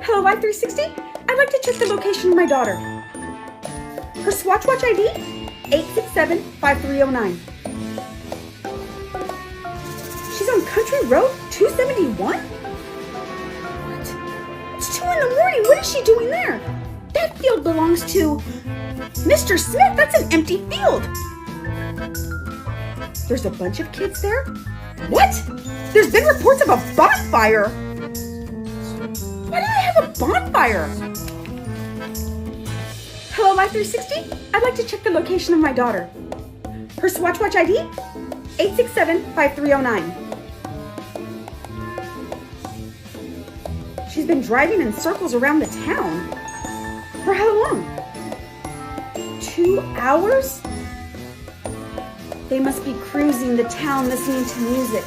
Hello, Life 360. I'd like to check the location of my daughter. Her Swatch Watch ID, 867-5309. She's on Country Road 271? What? It's 2 in the morning. What is she doing there? That field belongs to Mr. Smith. That's an empty field. There's a bunch of kids there? What? There's been reports of a bonfire. Why do they have a bonfire? Hello, Life 360. I'd like to check the location of my daughter. Her Swatch Watch ID, 867-5309. She's been driving in circles around the town. For how long? 2 hours? They must be cruising the town listening to music.